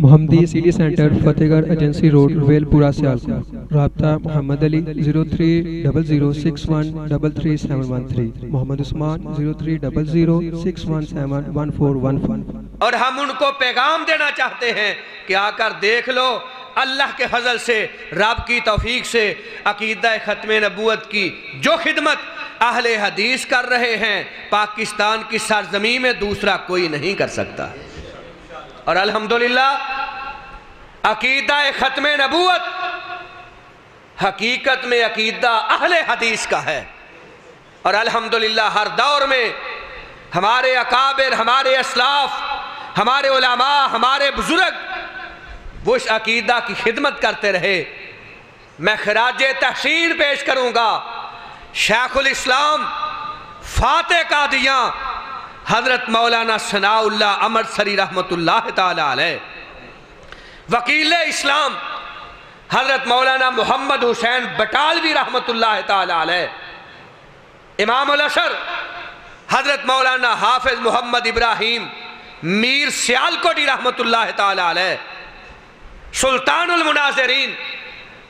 محمدی city centre فتح گڑھ agency road royal پورہ سیالکوٹ۔ رابطہ محمد علی 030061337113، محمد عثمان 030061711415۔ اور ہم ان کو پیغام دینا چاہتے ہیں کہ آ کر دیکھ لو، اللہ کے فضل سے، رب کی توفیق سے عقیدہ ختم نبوت کی جو خدمت اہل حدیث کر رہے ہیں پاکستان کی سرزمین میں دوسرا کوئی نہیں کر سکتا۔ اور الحمدللہ عقیدہ ختم نبوت حقیقت میں عقیدہ اہل حدیث کا ہے، اور الحمدللہ ہر دور میں ہمارے اکابر، ہمارے اسلاف، ہمارے علماء، ہمارے بزرگ وہ اس عقیدہ کی خدمت کرتے رہے۔ میں خراج تحسین پیش کروں گا شیخ الاسلام فاتح قادیاں حضرت مولانا ثناء اللہ امرتسری رحمۃ اللہ تعالی علیہ، وکیل اسلام حضرت مولانا محمد حسین بٹالوی رحمۃ اللہ تعالی علیہ، امام الاشر حضرت مولانا حافظ محمد ابراہیم میر سیالکوٹی رحمۃ اللہ تعالی علیہ، سلطان المناظرین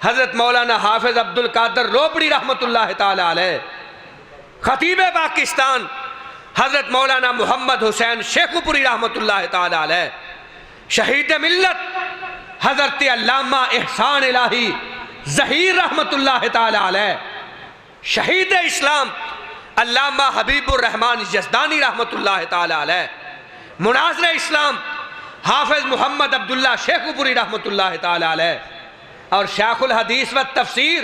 حضرت مولانا حافظ عبد القادر روپڑی رحمۃ اللہ تعالی علیہ، خطیب پاکستان حضرت مولانا محمد حسین شیخو پوری رحمۃ اللہ تعالی علیہ، شہید ملت حضرت علامہ احسان الہی ظہیر رحمۃ اللہ تعالی علیہ، شہید اسلام علامہ حبیب الرحمن یزدانی رحمۃ اللہ تعالی علیہ، مناظر اسلام حافظ محمد عبداللہ شیخو پوری رحمۃ اللہ تعالی علیہ، اور شیخ الحدیث و تفسیر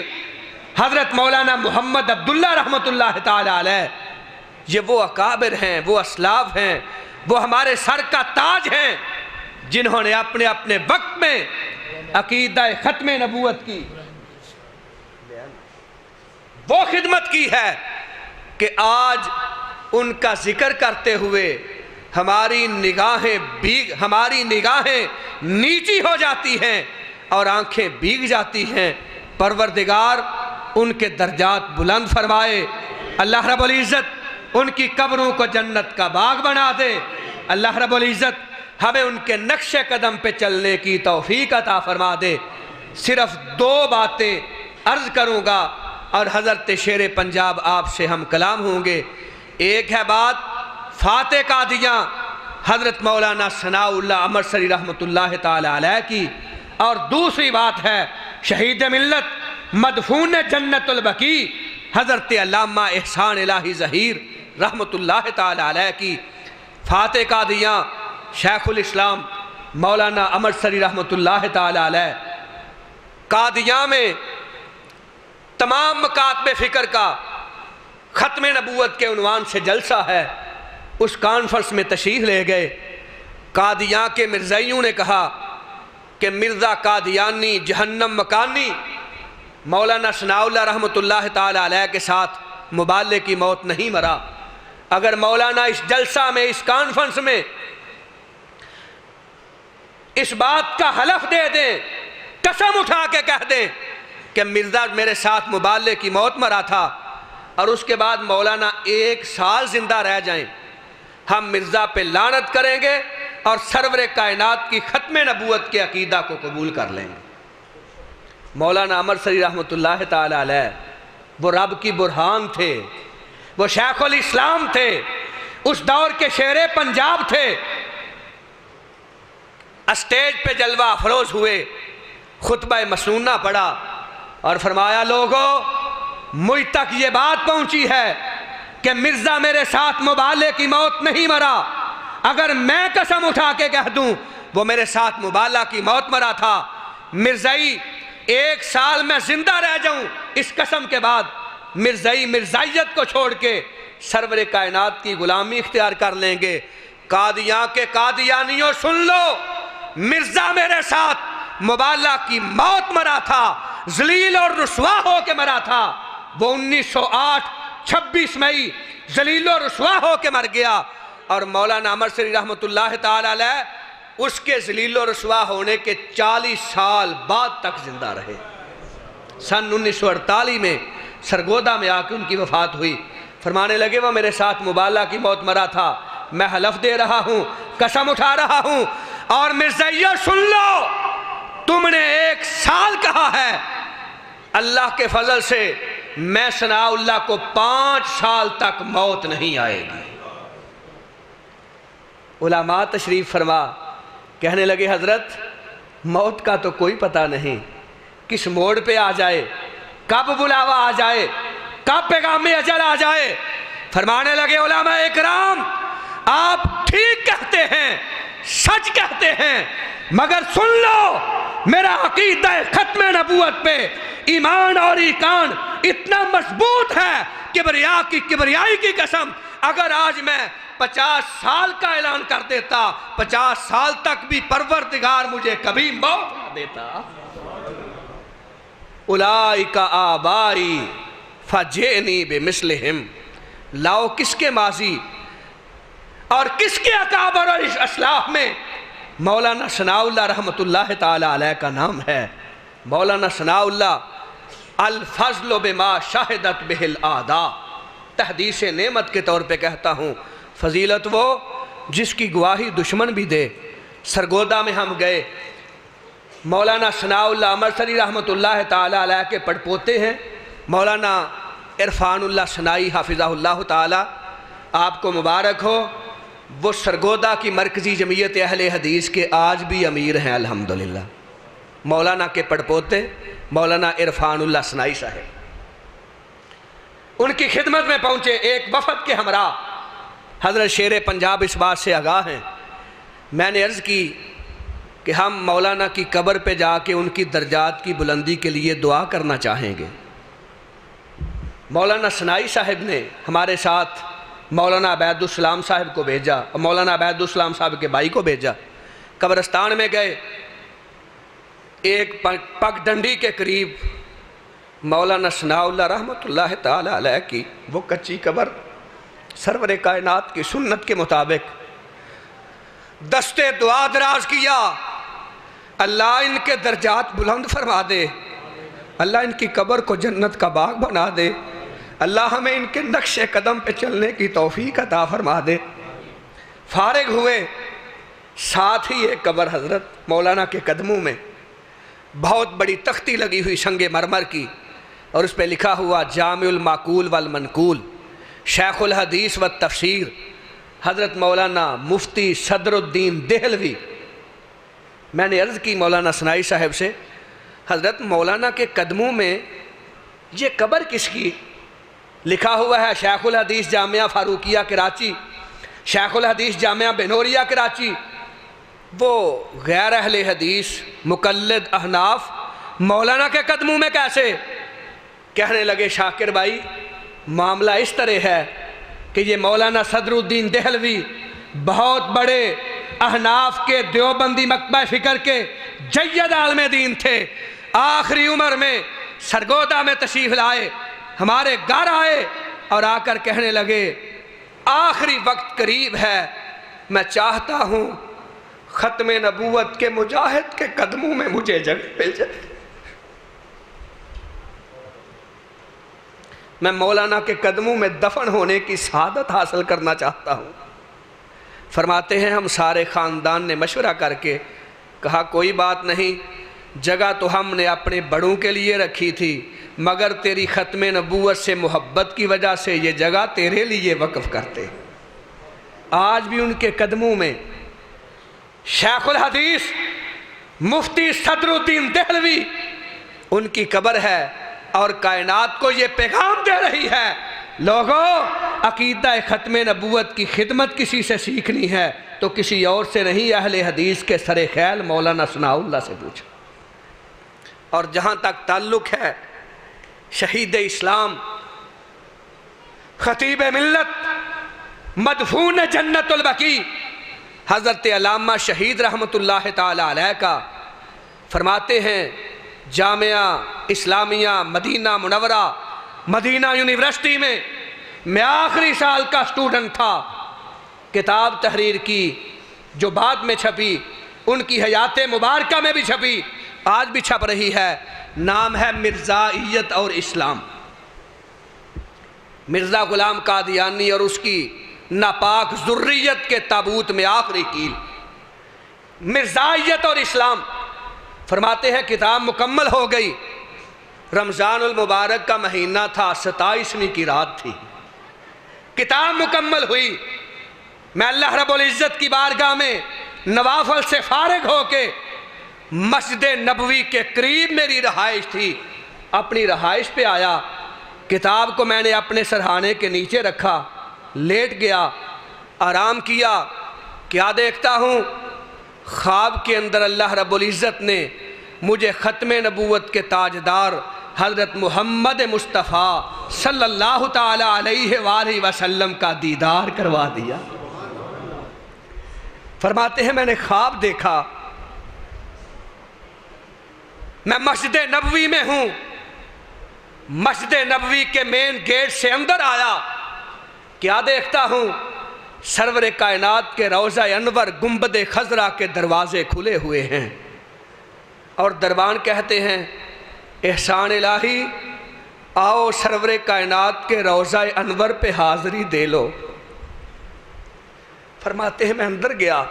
حضرت مولانا محمد عبداللہ رحمۃ اللہ تعالی علیہ۔ یہ وہ اکابر ہیں، وہ اسلاف ہیں، وہ ہمارے سر کا تاج ہیں، جنہوں نے اپنے اپنے وقت میں عقیدہ ختم نبوت کی وہ خدمت کی ہے کہ آج ان کا ذکر کرتے ہوئے ہماری نگاہیں نیچی ہو جاتی ہیں اور آنکھیں بھیگ جاتی ہیں۔ پروردگار ان کے درجات بلند فرمائے، اللہ رب العزت ان کی قبروں کو جنت کا باغ بنا دے، اللہ رب العزت ہمیں ان کے نقش قدم پہ چلنے کی توفیق عطا فرما دے۔ صرف دو باتیں عرض کروں گا اور حضرت شیر پنجاب آپ سے ہم کلام ہوں گے۔ ایک ہے بات فاتح قادیاں حضرت مولانا ثناء اللہ امرتسری رحمۃ اللہ تعالی علیہ کی، اور دوسری بات ہے شہید ملت مدفون جنت البقیع حضرت علامہ احسان الہی ظہیر رحمۃ اللہ تعالی علیہ کی۔ فاتح قادیاں شیخ الاسلام مولانا امرتسری رحمۃ اللہ تعالی علیہ، قادیاں میں تمام مکاتب فکر کا ختم نبوت کے عنوان سے جلسہ ہے، اس کانفرنس میں تشریف لے گئے۔ قادیاں کے مرزائیوں نے کہا کہ مرزا قادیانی جہنم مکانی مولانا ثناء اللہ رحمۃ اللہ تعالی علیہ کے ساتھ مبالغے کی موت نہیں مرا۔ اگر مولانا اس جلسہ میں، اس کانفرنس میں اس بات کا حلف دے دیں، قسم اٹھا کے کہہ دیں کہ مرزا میرے ساتھ مبالغے کی موت مرا تھا، اور اس کے بعد مولانا 1 سال زندہ رہ جائیں، ہم مرزا پہ لعنت کریں گے اور سرور کائنات کی ختم نبوت کے عقیدہ کو قبول کر لیں گے۔ مولانا امرتسری رحمۃ اللہ تعالی علیہ وہ رب کی برہان تھے، وہ شیخ الاسلام تھے، اس دور کے شیر پنجاب تھے۔ اسٹیج پہ جلوہ افروز ہوئے، خطبہ مسنونہ پڑھا اور فرمایا لوگو مجھ تک یہ بات پہنچی ہے کہ مرزا میرے ساتھ مبالغے کی موت نہیں مرا، اگر میں قسم اٹھا کے کہہ دوں وہ میرے ساتھ مبالغہ کی موت مرا تھا، مرزائی 1 سال میں زندہ رہ جاؤں، اس قسم کے بعد مرزائی مرزائیت کو چھوڑ کے سرور کائنات کی غلامی اختیار کر لیں گے۔ قادیاں کے قادیانیوں سن لو، مرزا میرے ساتھ مبالغہ کی موت مرا تھا، ذلیل اور رسوا ہو کے مرا تھا۔ وہ 1908 26 مئی ذلیل و رسوا ہو کے مر گیا، اور مولانا امرتسری رحمۃ اللہ تعالی علیہ اس کے ذلیل و رسوا ہونے کے 40 سال بعد تک زندہ رہے۔ سن 1948 میں سرگودا میں آ کے ان کی وفات ہوئی۔ فرمانے لگے وہ میرے ساتھ مبالغہ کی موت مرا تھا، میں حلف دے رہا ہوں، قسم اٹھا رہا ہوں، اور مرزائیہ سن لو، تم نے 1 سال کہا ہے، اللہ کے فضل سے میں ثناء اللہ کو 5 سال تک موت نہیں آئے گی۔ علماء تشریف فرما کہنے لگے حضرت موت کا تو کوئی پتہ نہیں، کس موڑ پہ آ جائے، کب بلاوا آ جائے، کب پیغام اجل آ جائے۔ فرمانے لگے علماء اکرام آپ ٹھیک کہتے ہیں، سچ کہتے ہیں، مگر سن لو میرا عقیدہ ختم نبوت پہ ایمان اور ایقان اتنا مضبوط ہے، کبریائی کی قسم اگر آج میں 50 سال کا اعلان کر دیتا، 50 سال تک بھی پروردگار مجھے کبھی موت نہ دیتا۔ اولئک آبائی فجئنی بمثلہم، لاؤ کس کے ماضی اور کس کے اکابر اور اسلاف میں مولانا ثناء اللہ رحمۃ اللہ تعالی علیہ کا نام ہے۔ مولانا ثناء اللہ الفضل بما شاہدت بہ الاعداء، تحدیث نعمت کے طور پہ کہتا ہوں، فضیلت وہ جس کی گواہی دشمن بھی دے۔ سرگودا میں ہم گئے، مولانا ثناء اللہ امرسری رحمۃ اللہ تعالی علیہ کے پڑپوتے ہیں، مولانا عرفان اللہ ثنائی حافظہ اللہ تعالی، آپ کو مبارک ہو۔ وہ سرگودا کی مرکزی جمعیت اہل حدیث کے آج بھی امیر ہیں الحمدللہ، مولانا کے پڑپوتے مولانا عرفان اللہ ثنائی صاحب۔ ان کی خدمت میں پہنچے ایک وفد کے ہمراہ، حضرت شیر پنجاب اس بات سے آگاہ ہیں۔ میں نے عرض کی کہ ہم مولانا کی قبر پہ جا کے ان کی درجات کی بلندی کے لیے دعا کرنا چاہیں گے۔ مولانا ثنائی صاحب نے ہمارے ساتھ مولانا عبید السلام صاحب کو بھیجا، مولانا عبید السلام صاحب کے بھائی کو بھیجا۔ قبرستان میں گئے، ایک پگ ڈنڈی کے قریب مولانا ثناء اللہ رحمۃ اللہ تعالی علیہ کی وہ کچی قبر، سرور کائنات کی سنت کے مطابق دستے دعا دراز کیا، اللہ ان کے درجات بلند فرما دے، اللہ ان کی قبر کو جنت کا باغ بنا دے، اللہ ہمیں ان کے نقش قدم پہ چلنے کی توفیق عطا فرما دے۔ فارغ ہوئے، ساتھ ہی ایک قبر حضرت مولانا کے قدموں میں بہت بڑی تختی لگی ہوئی سنگ مرمر کی، اور اس پہ لکھا ہوا جامع المعقول والمنقول، شیخ الحدیث والتفسیر حضرت مولانا مفتی صدر الدین دہلوی۔ میں نے عرض کی مولانا ثنائی صاحب سے، حضرت مولانا کے قدموں میں یہ قبر کس کی؟ لکھا ہوا ہے شیخ الحدیث جامعہ فاروقیہ کراچی، شیخ الحدیث جامعہ بنوریا کراچی۔ وہ غیر اہل حدیث مقلد احناف مولانا کے قدموں میں کیسے؟ کہنے لگے شاکر بھائی معاملہ اس طرح ہے کہ یہ مولانا صدر الدین دہلوی بہت بڑے احناف کے دیوبندی مکتبہ فکر کے جید عالم دین تھے، آخری عمر میں سرگودا میں تشریف لائے، ہمارے گھر آئے اور آ کر کہنے لگے آخری وقت قریب ہے، میں چاہتا ہوں ختم نبوت کے مجاہد کے قدموں میں مجھے جگہ مل جائے، میں مولانا کے قدموں میں دفن ہونے کی سعادت حاصل کرنا چاہتا ہوں۔ فرماتے ہیں ہم سارے خاندان نے مشورہ کر کے کہا کوئی بات نہیں، جگہ تو ہم نے اپنے بڑوں کے لیے رکھی تھی، مگر تیری ختم نبوت سے محبت کی وجہ سے یہ جگہ تیرے لیے وقف کرتے۔ آج بھی ان کے قدموں میں شیخ الحدیث مفتی صدر الدین دہلوی ان کی قبر ہے، اور کائنات کو یہ پیغام دے رہی ہے لوگوں عقیدہ ختم نبوت کی خدمت کسی سے سیکھنی ہے تو کسی اور سے نہیں، اہل حدیث کے سر خیل مولانا ثناء اللہ سے پوچھو۔ اور جہاں تک تعلق ہے شہید اسلام خطیب ملت مدفون جنت البقیع حضرت علامہ شہید رحمۃ اللہ تعالی علیہ کا، فرماتے ہیں جامعہ اسلامیہ مدینہ منورہ مدینہ یونیورسٹی میں آخری سال کا سٹوڈنٹ تھا، کتاب تحریر کی جو بعد میں چھپی، ان کی حیات مبارکہ میں بھی چھپی، آج بھی چھپ رہی ہے، نام ہے مرزائیت اور اسلام۔ مرزا غلام قادیانی اور اس کی ناپاک ذریت کے تابوت میں آخری کیل، مرزائیت اور اسلام۔ فرماتے ہیں کتاب مکمل ہو گئی، رمضان المبارک کا مہینہ تھا، 27ویں کی رات تھی، کتاب مکمل ہوئی۔ میں اللہ رب العزت کی بارگاہ میں نوافل سے فارغ ہو کے مسجد نبوی کے قریب میری رہائش تھی، اپنی رہائش پہ آیا، کتاب کو میں نے اپنے سرہانے کے نیچے رکھا، لیٹ گیا، آرام کیا، کیا دیکھتا ہوں؟ خواب کے اندر اللہ رب العزت نے مجھے ختم نبوت کے تاجدار حضرت محمد مصطفیٰ صلی اللہ تعالی علیہ وآلہ وسلم کا دیدار کروا دیا۔ فرماتے ہیں میں نے خواب دیکھا، میں مسجد نبوی میں ہوں، مسجد نبوی کے مین گیٹ سے اندر آیا، کیا دیکھتا ہوں؟ سرور کائنات کے روضہ انور گنبد خضرا کے دروازے کھلے ہوئے ہیں، اور دربان کہتے ہیں احسان الہی آؤ سرور کائنات کے روضہ انور پہ حاضری دے لو۔ فرماتے ہیں میں اندر گیا،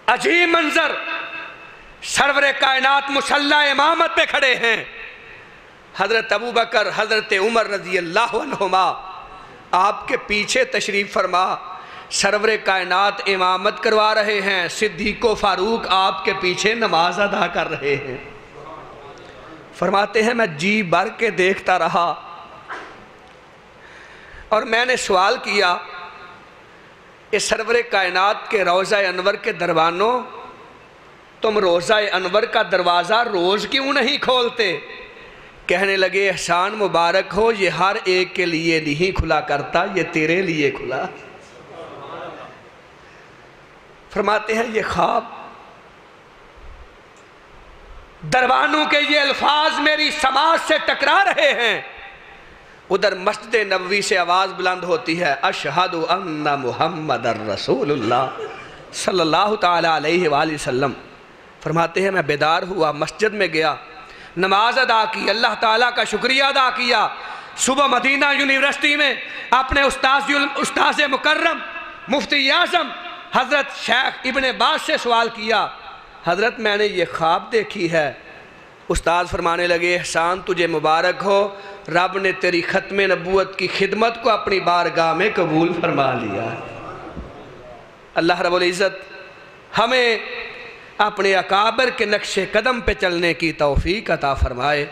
عجیب منظر، سرور کائنات مصلی امامت پہ کھڑے ہیں، حضرت ابوبکر حضرت عمر رضی اللہ عنہما آپ کے پیچھے تشریف فرما، سرور کائنات امامت کروا رہے ہیں، صدیق و فاروق آپ کے پیچھے نماز ادا کر رہے ہیں۔ فرماتے ہیں میں جی بھر کے دیکھتا رہا، اور میں نے سوال کیا اس سرور کائنات کے روضہ انور کے دربانوں، تم روضہ انور کا دروازہ روز کیوں نہیں کھولتے؟ کہنے لگے احسان مبارک ہو، یہ ہر ایک کے لیے نہیں کھلا کرتا، یہ تیرے لیے کھلا۔ فرماتے ہیں یہ خواب، دربانوں کے یہ الفاظ میری سماعت سے ٹکرا رہے ہیں، ادھر مسجد نبوی سے آواز بلند ہوتی ہے اشہد ان محمد الرسول اللہ صلی اللہ تعالی علیہ وآلہ وسلم۔ فرماتے ہیں میں بیدار ہوا، مسجد میں گیا، نماز ادا کی، اللہ تعالیٰ کا شکریہ ادا کیا۔ صبح مدینہ یونیورسٹی میں اپنے استاذ مکرم مفتی اعظم حضرت شیخ ابن باز سے سوال کیا، حضرت میں نے یہ خواب دیکھی ہے۔ استاد فرمانے لگے احسان تجھے مبارک ہو، رب نے تیری ختم نبوت کی خدمت کو اپنی بارگاہ میں قبول فرما لیا۔ اللہ رب العزت ہمیں اپنے اکابر کے نقش قدم پہ چلنے کی توفیق عطا فرمائے۔